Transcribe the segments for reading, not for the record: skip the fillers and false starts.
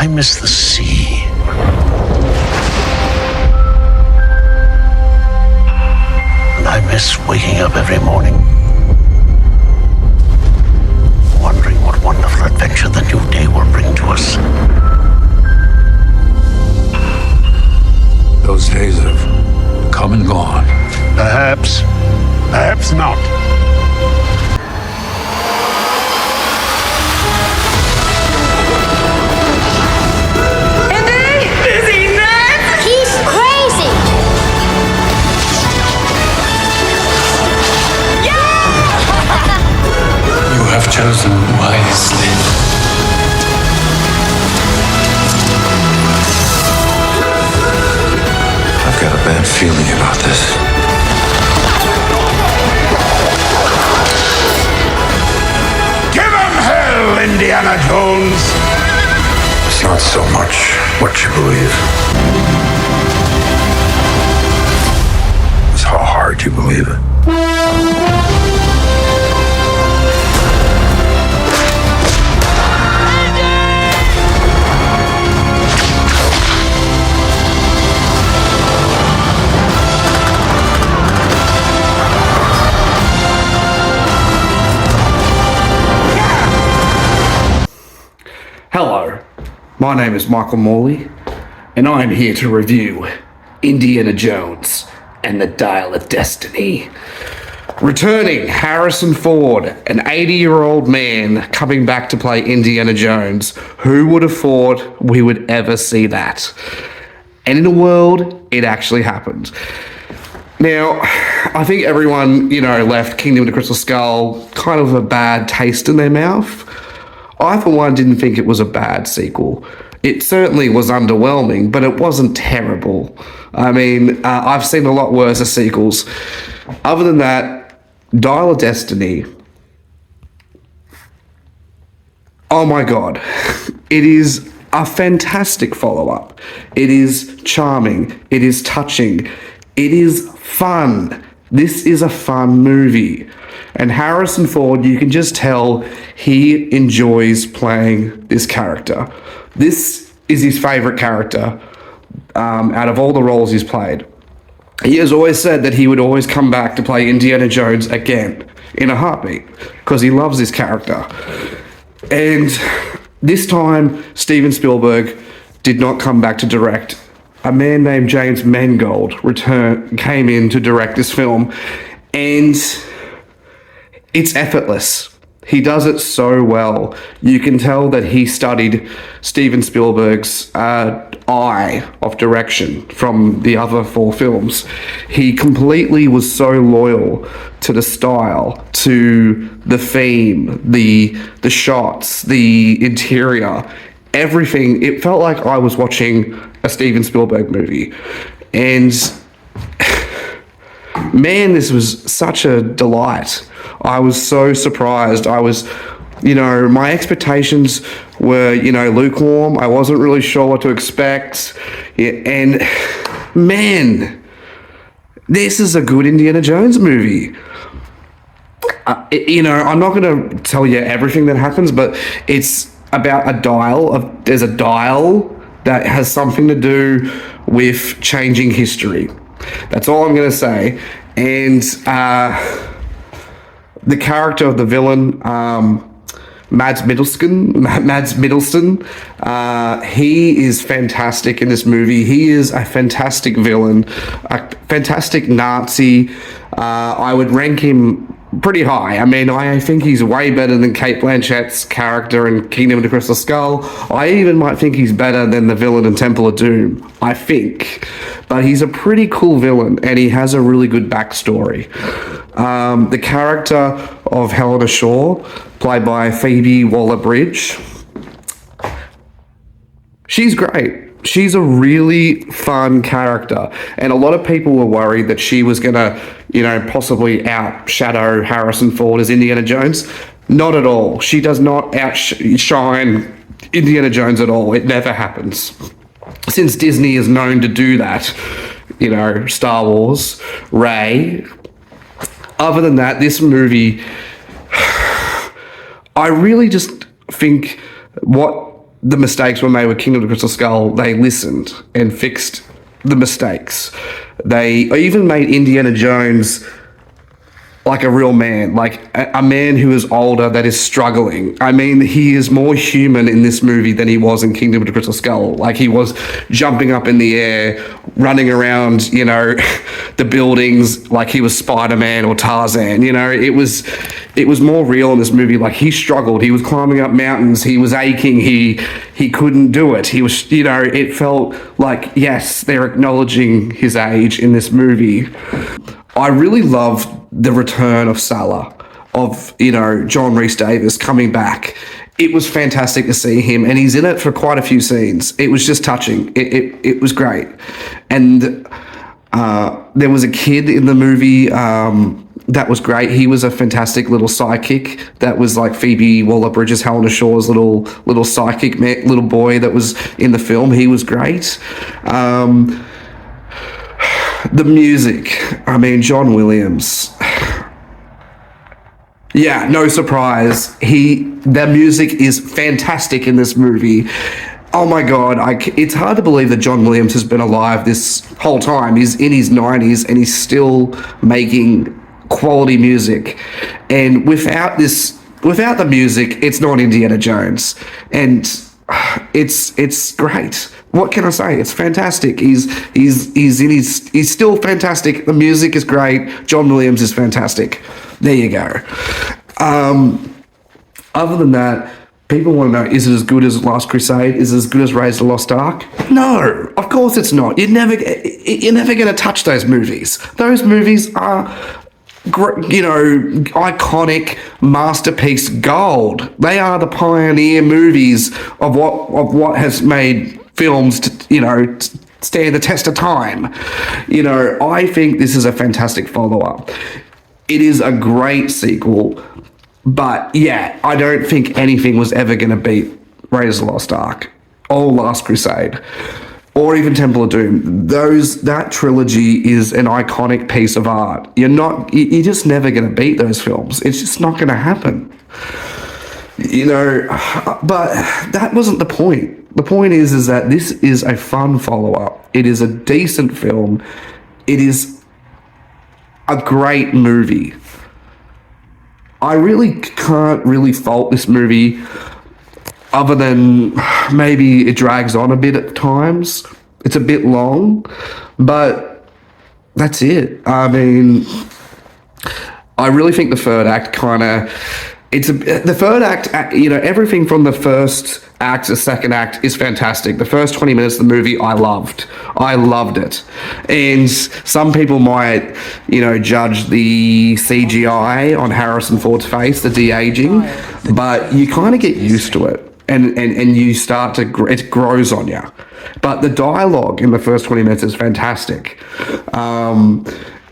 I miss the sea. And I miss waking up every morning, wondering what wonderful adventure the new day will bring to us. Those days have come and gone. Perhaps. Perhaps not. Chosen wisely. I've got a bad feeling about this. Give him hell, Indiana Jones! It's not so much what you believe. It's how hard you believe it. Hello, my name is Michael Morley, and I am here to review Indiana Jones and the Dial of Destiny. Returning Harrison Ford, an 80-year-old man coming back to play Indiana Jones. Who would have thought we would ever see that? And in a world, it actually happened. Now, I think everyone, left Kingdom of the Crystal Skull kind of a bad taste in their mouth. I, for one, didn't think it was a bad sequel. It certainly was underwhelming, but it wasn't terrible. I mean, I've seen a lot worse sequels. Other than that, Dial of Destiny. Oh my God. It is a fantastic follow-up. It is charming. It is touching. It is fun. This is a fun movie. And Harrison Ford, you can just tell he enjoys playing this character. This is his favorite character out of all the roles he's played. He has always said that he would always come back to play Indiana Jones again in a heartbeat because he loves this character. And this time, Steven Spielberg did not come back to direct. A man named James Mangold came in to direct this film, and it's effortless. He does it so well. You can tell that he studied Steven Spielberg's eye of direction from the other 4 films. He completely was so loyal to the style, to the theme, the shots, the interior, everything. It felt like I was watching a Steven Spielberg movie. And man, this was such a delight. I was so surprised. I was, my expectations were, lukewarm. I wasn't really sure what to expect. Yeah, and man, this is a good Indiana Jones movie. I'm not going to tell you everything that happens, but it's about there's a dial that has something to do with changing history. That's all I'm going to say. And the character of the villain, Mads Middleton, he is fantastic in this movie. He is a fantastic villain, a fantastic Nazi. I would rank him pretty high. I mean, I think he's way better than Cate Blanchett's character in Kingdom of the Crystal Skull. I even might think he's better than the villain in Temple of Doom, I think. But he's a pretty cool villain, and he has a really good backstory. The character of Helena Shaw, played by Phoebe Waller-Bridge, she's great. She's a really fun character, and a lot of people were worried that she was going to, possibly outshadow Harrison Ford as Indiana Jones. Not at all. She does not outshine Indiana Jones at all. It never happens. Since Disney is known to do that, Star Wars, Rey. Other than that, this movie, I really just think what the mistakes were made with Kingdom of the Crystal Skull, they listened and fixed the mistakes. They even made Indiana Jones like a real man, like a man who is older that is struggling. I mean, he is more human in this movie than he was in Kingdom of the Crystal Skull. Like, he was jumping up in the air, running around, you know, the buildings like he was Spider-Man or Tarzan. You know, it was more real in this movie. Like, he struggled. He was climbing up mountains. He was aching. He couldn't do it. He was, you know, it felt like, yes, they're acknowledging his age in this movie. I really loved the return of Salah, of, you know, John Rhys Davies coming back. It was fantastic to see him, and he's in it for quite a few scenes. It was just touching. It was great. And there was a kid in the movie that was great. He was a fantastic little sidekick. That was like Phoebe Waller-Bridges, Helena Shaw's little sidekick, little boy that was in the film. He was great. The music, I mean, John Williams. Yeah, no surprise. The music is fantastic in this movie. Oh my God, it's hard to believe that John Williams has been alive this whole time. He's in his 90s and he's still making quality music. And without the music, it's not Indiana Jones. And it's great. What can I say? It's fantastic. He's still fantastic. The music is great. John Williams is fantastic. There you go. Other than that, people want to know, is it as good as Last Crusade? Is it as good as Raiders of the Lost Ark? No, of course it's not. You're never going to touch those movies. Those movies are, you know, iconic masterpiece gold. They are the pioneer movies of what has made films to, you know, stand the test of time. You know, I think this is a fantastic follow-up. It is a great sequel, but yeah, I don't think anything was ever going to beat Raiders of the Lost Ark or Last Crusade or even Temple of Doom. That trilogy is an iconic piece of art. You're just never going to beat those films. It's just not going to happen. You know, but that wasn't the point. The point is that this is a fun follow-up. It is a decent film. It is a great movie. I really can't really fault this movie other than maybe it drags on a bit at times. It's a bit long, but that's it. I mean, I really think the third act the third act, you know, everything from the first act to the second act is fantastic. The first 20 minutes of the movie, I loved it. And some people might, you know, judge the CGI on Harrison Ford's face, the de-aging, but you kind of get used to it. And you start to, it grows on you. But the dialogue in the first 20 minutes is fantastic.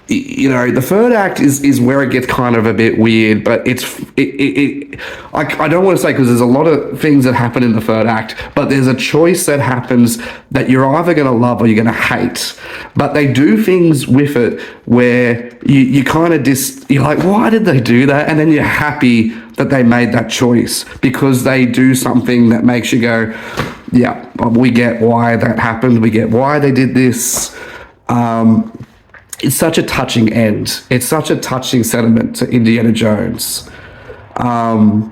You know, the third act is where it gets kind of a bit weird, but I don't want to say, because there's a lot of things that happen in the third act, but there's a choice that happens that you're either going to love or you're going to hate. But they do things with it where you kind of you're like, why did they do that? And then you're happy that they made that choice, because they do something that makes you go, yeah, we get why that happened. We get why they did this. It's such a touching end. It's such a touching sentiment to Indiana Jones. I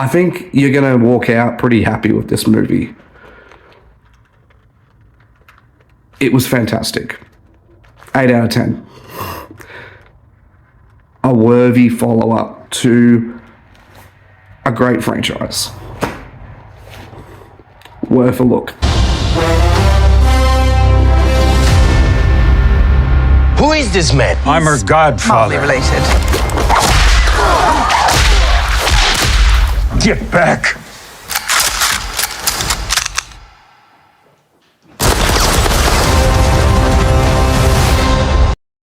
think you're going to walk out pretty happy with this movie. It was fantastic. 8 out of 10. A worthy follow-up to a great franchise. Worth a look. Who is this man? I'm her godfather. Morley related. Get back!